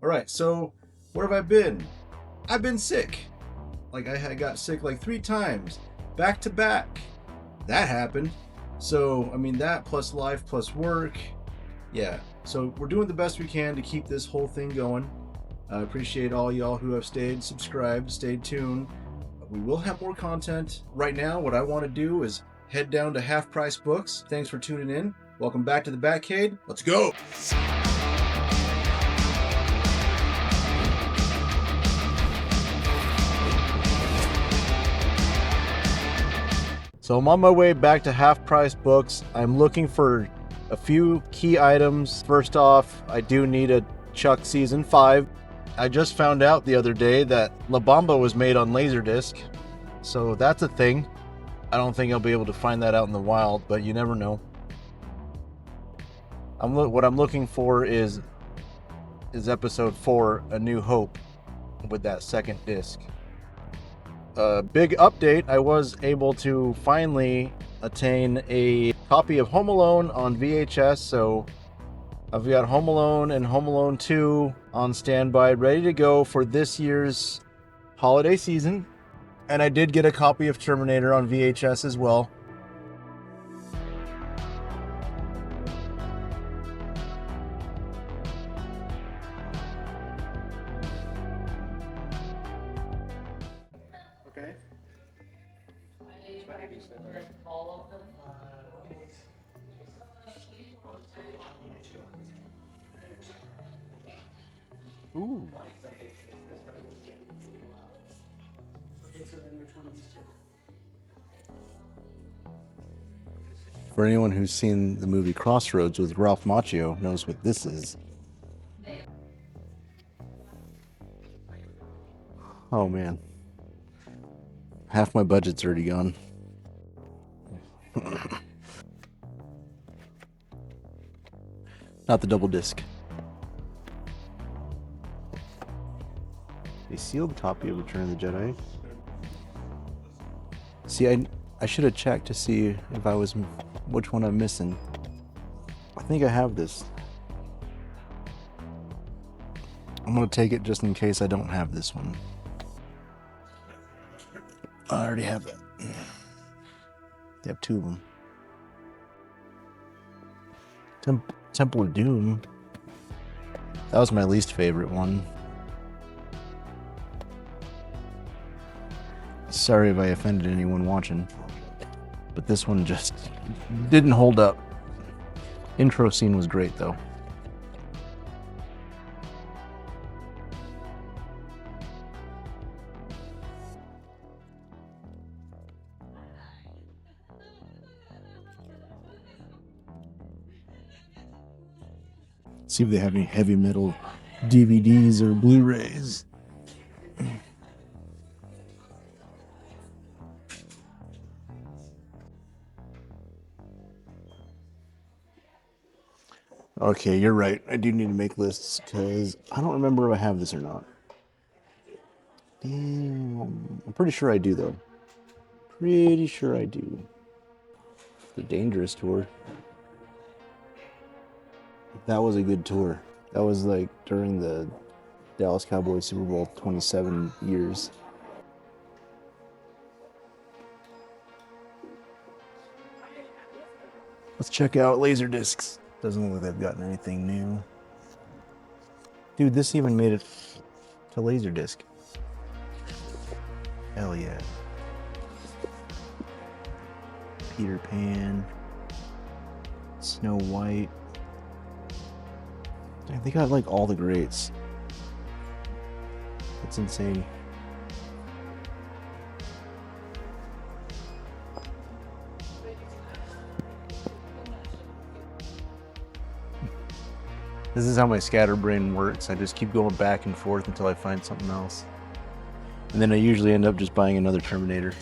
Alright, so where have I been? I've been sick. Like, I got sick like 3 times, back to back. That happened. So, I mean, that plus life plus work. Yeah, so we're doing the best we can to keep this whole thing going. I appreciate all y'all who have stayed subscribed, stayed tuned. We will have more content. Right now, what I want to do is head down to Half Price Books. Thanks for tuning in. Welcome back to the Batcade. Let's go! So I'm on my way back to Half Price Books. I'm looking for a few key items. First off, I do need a Chuck Season 5. I just found out the other day that La Bamba was made on Laserdisc, so that's a thing. I don't think I'll be able to find that out in the wild, but you never know. What I'm looking for is Episode 4, A New Hope, with that second disc. Big update, I was able to finally attain a copy of Home Alone on VHS, so I've got Home Alone and Home Alone 2 on standby, ready to go for this year's holiday season. And I did get a copy of Terminator on VHS as well. Okay. Ooh. For anyone who's seen the movie Crossroads with Ralph Macchio knows what this is. Oh man. Half my budget's already gone. Not the double disc. A sealed copy of Return of the Jedi. See, I should have checked to see if which one I'm missing. I think I have this. I'm gonna take it just in case I don't have this one. I already have that. They have 2 of them. Temple of Doom. That was my least favorite one. Sorry if I offended anyone watching, but this one just didn't hold up. Intro scene was great though. See if they have any heavy metal DVDs or Blu-rays. Okay, you're right. I do need to make lists because I don't remember if I have this or not. Damn. I'm pretty sure I do, though. Pretty sure I do. The Dangerous Tour. That was a good tour. That was like during the Dallas Cowboys Super Bowl 27 years. Let's check out Laserdiscs. Doesn't look like they've gotten anything new. Dude, this even made it to Laserdisc. Hell yeah. Peter Pan. Snow White. Damn, they got like all the greats. That's insane. This is how my scatterbrain works. I just keep going back and forth until I find something else. And then I usually end up just buying another Terminator.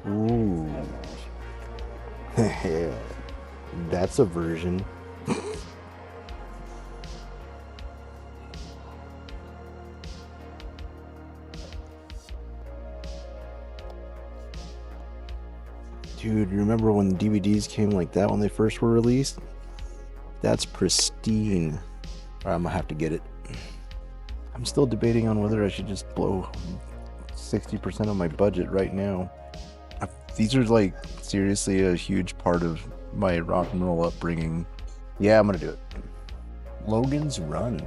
Ooh. That's a version. Dude, you remember when the DVDs came like that when they first were released? That's pristine. or I'm gonna have to get it. I'm still debating on whether I should just blow 60% of my budget right now. These are like seriously a huge part of my rock and roll upbringing. Yeah, I'm gonna do it. Logan's Run,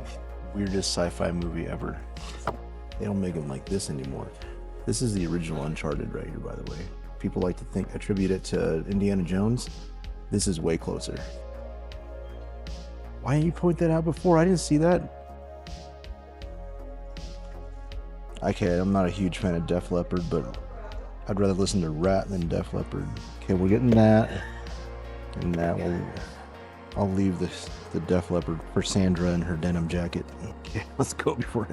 weirdest sci-fi movie ever. They don't make them like this anymore. This is the original Uncharted right here, by the way. People like to attribute it to Indiana Jones. This is way closer. Why didn't you point that out before? I didn't see that. Okay, I'm not a huge fan of Def Leppard, but I'd rather listen to Rat than Def Leppard. Okay, we're getting that. And that will... I'll leave the Def Leppard for Sandra and her denim jacket. Okay, let's go before...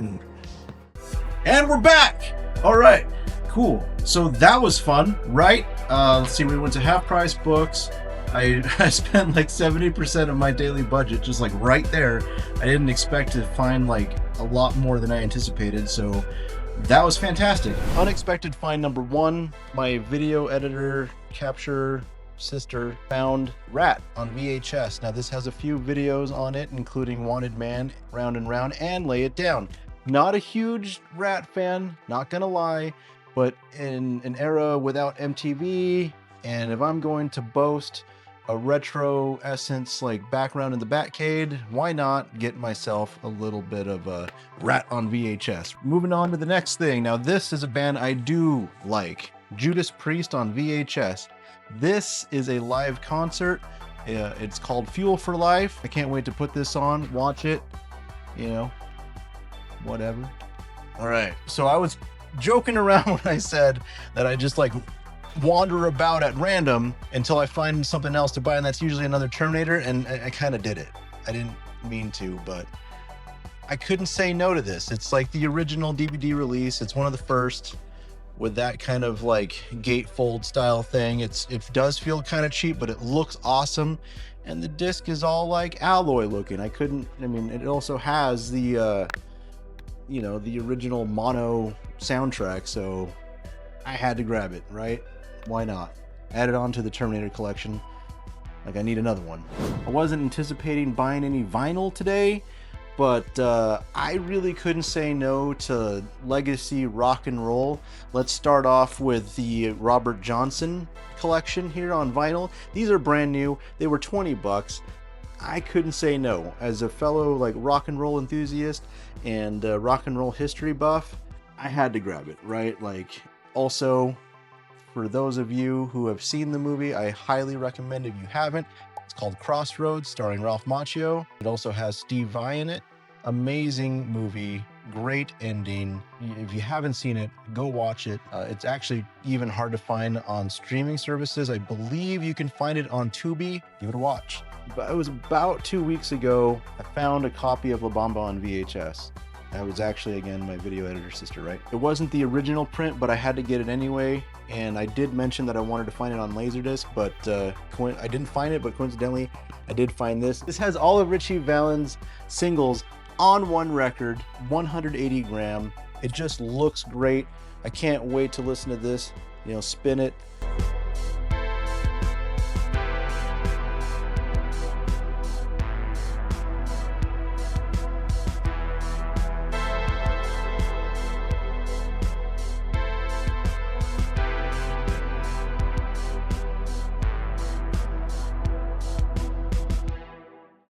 And we're back! Alright, cool. So that was fun, right? Let's see, we went to Half Price Books. I spent like 70% of my daily budget just like right there. I didn't expect to find like a lot more than I anticipated, so that was fantastic. Unexpected find number one, my video editor capture sister found Rat on VHS. Now this has a few videos on it, including Wanted Man, Round and Round, and Lay It Down. Not a huge Rat fan, not gonna lie, but in an era without MTV, and if I'm going to boast a retro essence like background in the Batcade, why not get myself a little bit of a Rat on VHS? Moving on to the next thing. Now this is a band I do like, Judas Priest on VHS. This is a live concert. It's called Fuel for Life. I can't wait to put this on, watch it, you know, whatever. All right, so I was joking around when I said that I just like wander about at random until I find something else to buy, and that's usually another Terminator, and I kind of did it. I didn't mean to, but I couldn't say no to this. It's like the original DVD release. It's one of the first with that kind of like gatefold style thing. It does feel kind of cheap, but it looks awesome, and the disc is all like alloy looking. I mean, it also has the you know, the original mono soundtrack, so I had to grab it, right? Why not? Add it on to the Terminator collection. Like, I need another one. I wasn't anticipating buying any vinyl today, but I really couldn't say no to legacy rock and roll. Let's start off with the Robert Johnson collection here on vinyl. These are brand new. They were 20 bucks. I couldn't say no. As a fellow like rock and roll enthusiast and rock and roll history buff, I had to grab it, right? Like, also, for those of you who have seen the movie, I highly recommend if you haven't. It's called Crossroads, starring Ralph Macchio. It also has Steve Vai in it. Amazing movie, great ending. If you haven't seen it, go watch it. It's actually even hard to find on streaming services. I believe you can find it on Tubi. Give it a watch. But it was about 2 weeks ago, I found a copy of La Bamba on VHS. That was actually, again, my video editor sister, right? It wasn't the original print, but I had to get it anyway. And I did mention that I wanted to find it on Laserdisc, but I didn't find it, but coincidentally, I did find this. This has all of Ritchie Valens' singles on one record, 180 gram. It just looks great. I can't wait to listen to this, you know, spin it,